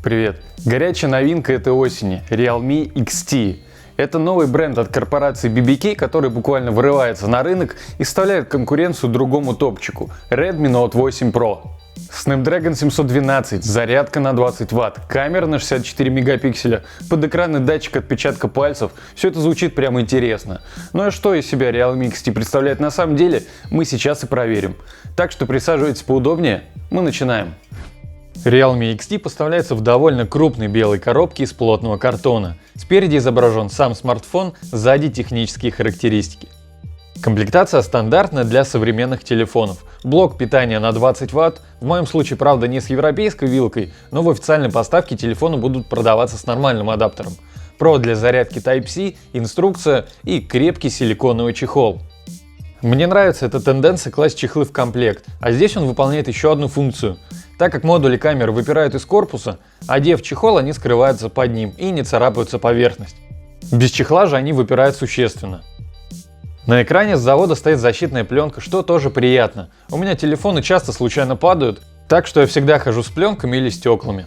Привет! Горячая новинка этой осени – Realme XT. Это новый бренд от корпорации BBK, который буквально вырывается на рынок и вставляет конкуренцию другому топчику – Redmi Note 8 Pro. Snapdragon 712, зарядка на 20 Вт, камера на 64 мегапикселя, подэкранный датчик отпечатка пальцев – все это звучит прямо интересно. Ну а что из себя Realme XT представляет на самом деле, мы сейчас и проверим. Так что присаживайтесь поудобнее, мы начинаем. Realme XT поставляется в довольно крупной белой коробке из плотного картона. Спереди изображен сам смартфон, сзади технические характеристики. Комплектация стандартная для современных телефонов. Блок питания на 20 Вт, в моем случае, правда, не с европейской вилкой, но в официальной поставке телефоны будут продаваться с нормальным адаптером. Провод для зарядки Type-C, инструкция и крепкий силиконовый чехол. Мне нравится эта тенденция класть чехлы в комплект, а здесь он выполняет еще одну функцию. Так как модули камеры выпирают из корпуса, одев чехол, они скрываются под ним и не царапаются поверхность. Без чехла же они выпирают существенно. На экране с завода стоит защитная пленка, что тоже приятно. У меня телефоны часто случайно падают, так что я всегда хожу с пленками или стеклами.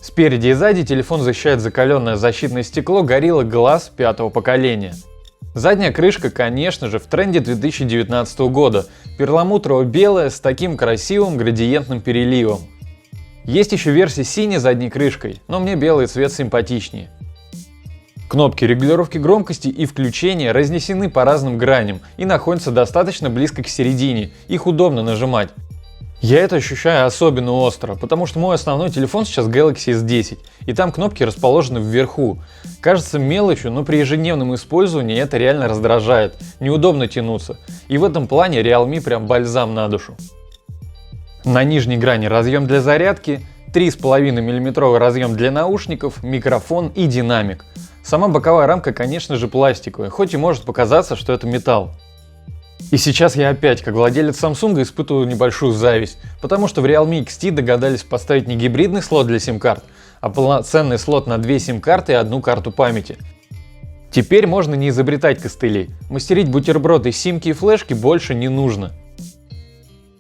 Спереди и сзади телефон защищает закаленное защитное стекло Gorilla Glass 5-го поколения. Задняя крышка, конечно же, в тренде 2019 года, перламутрово-белая с таким красивым градиентным переливом. Есть еще версия с синей задней крышкой, но мне белый цвет симпатичнее. Кнопки регулировки громкости и включения разнесены по разным граням и находятся достаточно близко к середине, их удобно нажимать. Я это ощущаю особенно остро, потому что мой основной телефон сейчас Galaxy S10, и там кнопки расположены вверху. Кажется мелочью, но при ежедневном использовании это реально раздражает, неудобно тянуться, и в этом плане Realme прям бальзам на душу. На нижней грани разъем для зарядки, 3,5 мм разъем для наушников, микрофон и динамик. Сама боковая рамка, конечно же, пластиковая, хоть и может показаться, что это металл. И сейчас я опять, как владелец Samsung, испытываю небольшую зависть, потому что в Realme XT догадались поставить не гибридный слот для сим-карт, а полноценный слот на 2 сим-карты и 1 карту памяти. Теперь можно не изобретать костылей, мастерить бутерброды из симки и флешки больше не нужно.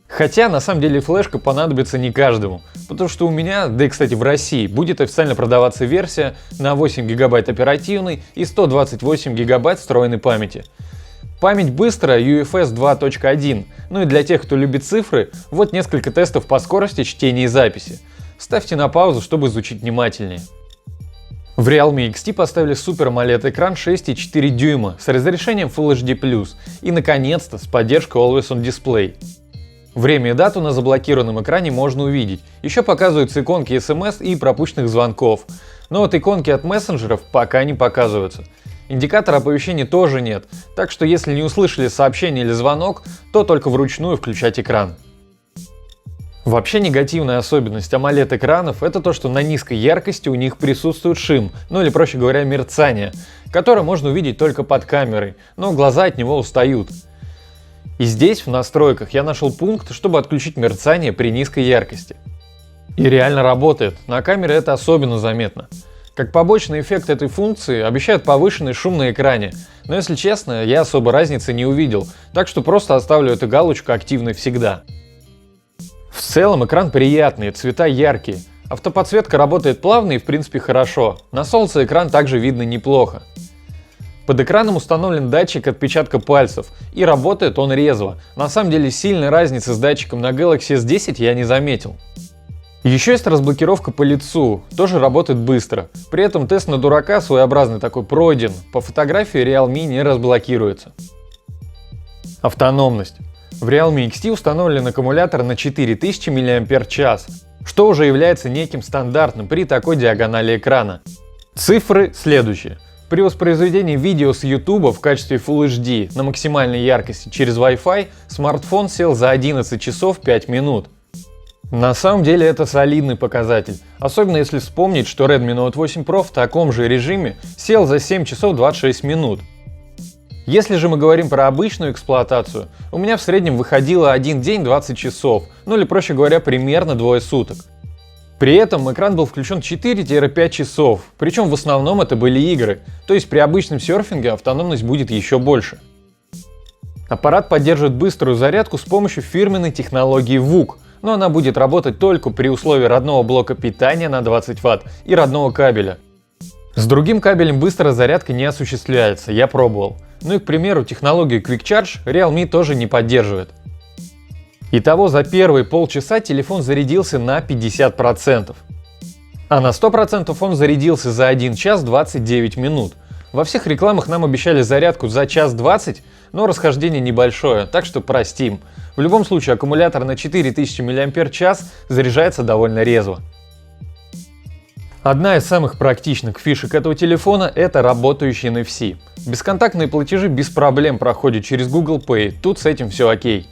Хотя, на самом деле, флешка понадобится не каждому, потому что у меня, да и, кстати, в России, будет официально продаваться версия на 8 ГБ оперативной и 128 ГБ встроенной памяти. Память быстрая UFS 2.1, ну и для тех, кто любит цифры, вот несколько тестов по скорости чтения и записи. Ставьте на паузу, чтобы изучить внимательнее. В Realme XT поставили Super AMOLED экран 6,4 дюйма с разрешением Full HD+, и наконец-то с поддержкой Always On Display. Время и дату на заблокированном экране можно увидеть, еще показываются иконки SMS и пропущенных звонков, но вот иконки от мессенджеров пока не показываются. Индикатора оповещений тоже нет, так что если не услышали сообщение или звонок, то только вручную включать экран. Вообще негативная особенность AMOLED экранов — это то, что на низкой яркости у них присутствует шим, ну или проще говоря мерцание, которое можно увидеть только под камерой, но глаза от него устают. И здесь в настройках я нашел пункт, чтобы отключить мерцание при низкой яркости. И реально работает, на камере это особенно заметно. Как побочный эффект этой функции обещают повышенный шум на экране, но если честно, я особо разницы не увидел, так что просто оставлю эту галочку активной всегда. В целом экран приятный, цвета яркие, автоподсветка работает плавно и в принципе хорошо, на солнце экран также видно неплохо. Под экраном установлен датчик отпечатка пальцев, и работает он резво, на самом деле сильной разницы с датчиком на Galaxy S10 я не заметил. Еще есть разблокировка по лицу, тоже работает быстро. При этом тест на дурака своеобразный такой пройден, по фотографии Realme не разблокируется. Автономность. В Realme XT установлен аккумулятор на 4000 мАч, что уже является неким стандартным при такой диагонали экрана. Цифры следующие. При воспроизведении видео с YouTube в качестве Full HD на максимальной яркости через Wi-Fi смартфон сел за 11 часов 5 минут. На самом деле это солидный показатель, особенно если вспомнить, что Redmi Note 8 Pro в таком же режиме сел за 7 часов 26 минут. Если же мы говорим про обычную эксплуатацию, у меня в среднем выходило 1 день 20 часов, ну или проще говоря, примерно двое суток. При этом экран был включен 4-5 часов, причем в основном это были игры, то есть при обычном серфинге автономность будет еще больше. Аппарат поддерживает быструю зарядку с помощью фирменной технологии VOOC, но она будет работать только при условии родного блока питания на 20 Вт и родного кабеля. С другим кабелем быстрая зарядка не осуществляется, я пробовал. Ну и, к примеру, технологию Quick Charge Realme тоже не поддерживает. Итого за первые полчаса телефон зарядился на 50%. А на 100% он зарядился за 1 час 29 минут. Во всех рекламах нам обещали зарядку за час 20, но расхождение небольшое, так что простим. В любом случае аккумулятор на 4000 мАч заряжается довольно резво. Одна из самых практичных фишек этого телефона – это работающий NFC. Бесконтактные платежи без проблем проходят через Google Pay, тут с этим все окей.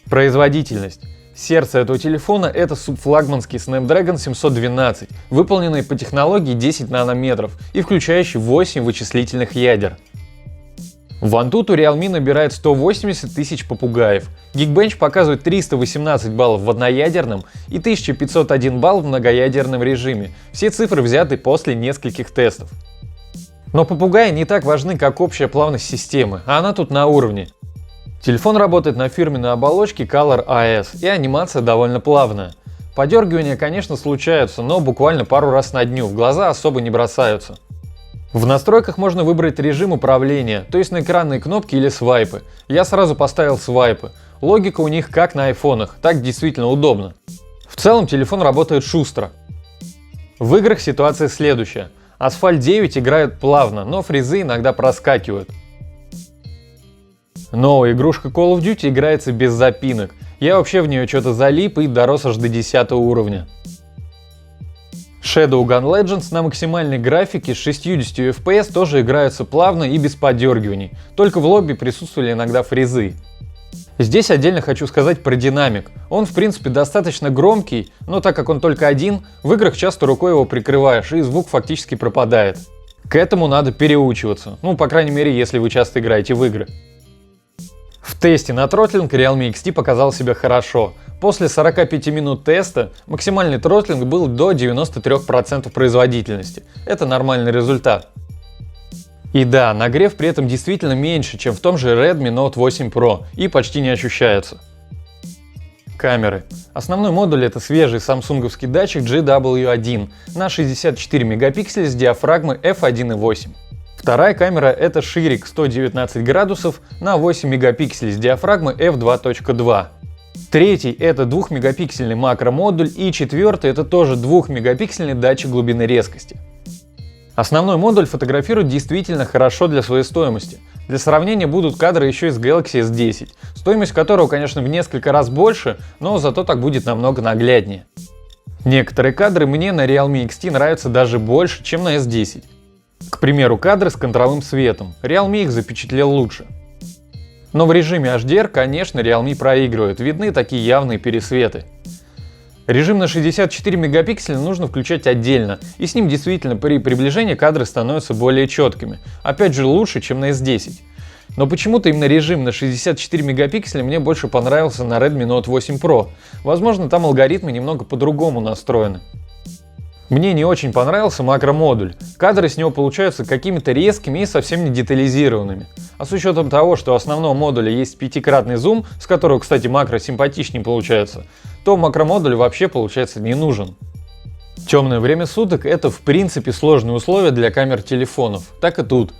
Производительность. Сердце этого телефона – это субфлагманский Snapdragon 712, выполненный по технологии 10 нанометров и включающий 8 вычислительных ядер. В Antutu Realme набирает 180 тысяч попугаев. Geekbench показывает 318 баллов в одноядерном и 1501 балл в многоядерном режиме. Все цифры взяты после нескольких тестов. Но попугаи не так важны, как общая плавность системы, а она тут на уровне. Телефон работает на фирменной оболочке Color OS, и анимация довольно плавная. Подергивания, конечно, случаются, но буквально пару раз на дню, в глаза особо не бросаются. В настройках можно выбрать режим управления, то есть на экранные кнопки или свайпы. Я сразу поставил свайпы. Логика у них как на айфонах, так действительно удобно. В целом телефон работает шустро. В играх ситуация следующая. Asphalt 9 играет плавно, но фризы иногда проскакивают. Новая игрушка Call of Duty играется без запинок. Я вообще в нее что-то залип и дорос аж до 10 уровня. Shadowgun Legends на максимальной графике с 60 FPS тоже играются плавно и без подергиваний, только в лобби присутствовали иногда фризы. Здесь отдельно хочу сказать про динамик. Он в принципе достаточно громкий, но так как он только один, в играх часто рукой его прикрываешь и звук фактически пропадает. К этому надо переучиваться, ну по крайней мере если вы часто играете в игры. В тесте на тротлинг Realme XT показал себя хорошо. После 45 минут теста максимальный тротлинг был до 93% производительности. Это нормальный результат. И да, нагрев при этом действительно меньше, чем в том же Redmi Note 8 Pro и почти не ощущается. Камеры. Основной модуль это свежий самсунговский датчик GW1 на 64 мегапикселя с диафрагмой f1.8. Вторая камера это ширик 119 градусов на 8 мегапикселей с диафрагмой f2.2. Третий это 2-мегапиксельный макромодуль и четвертый это тоже 2-мегапиксельный датчик глубины резкости. Основной модуль фотографирует действительно хорошо для своей стоимости. Для сравнения будут кадры еще из Galaxy S10, стоимость которого, конечно, в несколько раз больше, но зато так будет намного нагляднее. Некоторые кадры мне на Realme XT нравятся даже больше, чем на S10. К примеру, кадры с контровым светом. Realme их запечатлел лучше. Но в режиме HDR, конечно, Realme проигрывает, видны такие явные пересветы. Режим на 64 мегапикселя нужно включать отдельно, и с ним действительно при приближении кадры становятся более четкими. Опять же лучше, чем на S10. Но почему-то именно режим на 64 мегапикселя мне больше понравился на Redmi Note 8 Pro. Возможно, там алгоритмы немного по-другому настроены. Мне не очень понравился макромодуль. Кадры с него получаются какими-то резкими и совсем не детализированными. А с учетом того, что у основного модуля есть 5-кратный зум, с которого, кстати, макро симпатичнее получается, то макромодуль вообще получается не нужен. Темное время суток это в принципе сложные условия для камер телефонов, так и тут.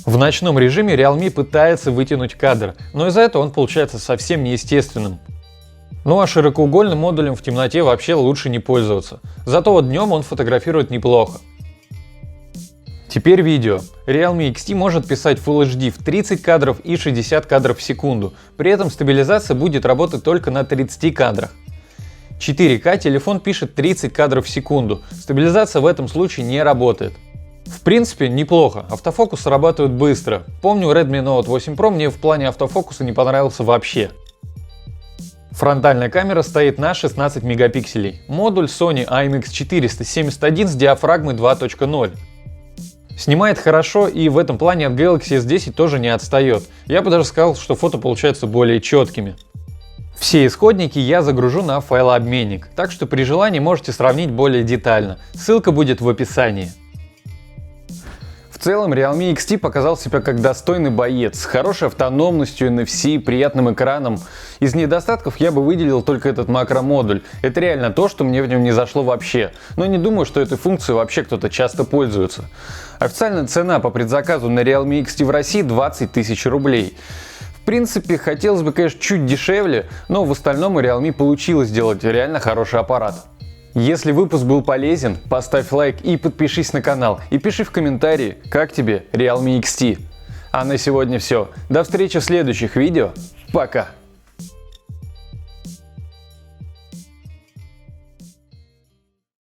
В ночном режиме Realme пытается вытянуть кадр, но из-за этого он получается совсем неестественным. Ну а широкоугольным модулем в темноте вообще лучше не пользоваться, зато вот днем он фотографирует неплохо. Теперь видео. Realme XT может писать Full HD в 30 кадров и 60 кадров в секунду, при этом стабилизация будет работать только на 30 кадрах. 4К телефон пишет 30 кадров в секунду, стабилизация в этом случае не работает. В принципе, неплохо, автофокус срабатывает быстро. Помню, Redmi Note 8 Pro мне в плане автофокуса не понравился вообще. Фронтальная камера стоит на 16 мегапикселей. Модуль Sony IMX471 с диафрагмой 2.0. Снимает хорошо и в этом плане от Galaxy S10 тоже не отстает. Я бы даже сказал, что фото получаются более четкими. Все исходники я загружу на файлообменник, так что при желании можете сравнить более детально. Ссылка будет в описании. В целом Realme XT показал себя как достойный боец, с хорошей автономностью, NFC, приятным экраном. Из недостатков я бы выделил только этот макромодуль. Это реально то, что мне в нем не зашло вообще. Но не думаю, что этой функцией вообще кто-то часто пользуется. Официальная цена по предзаказу на Realme XT в России 20 тысяч рублей. В принципе, хотелось бы, конечно, чуть дешевле, но в остальном у Realme получилось сделать реально хороший аппарат. Если выпуск был полезен, поставь лайк и подпишись на канал. И пиши в комментарии, как тебе Realme XT. А на сегодня все. До встречи в следующих видео. Пока!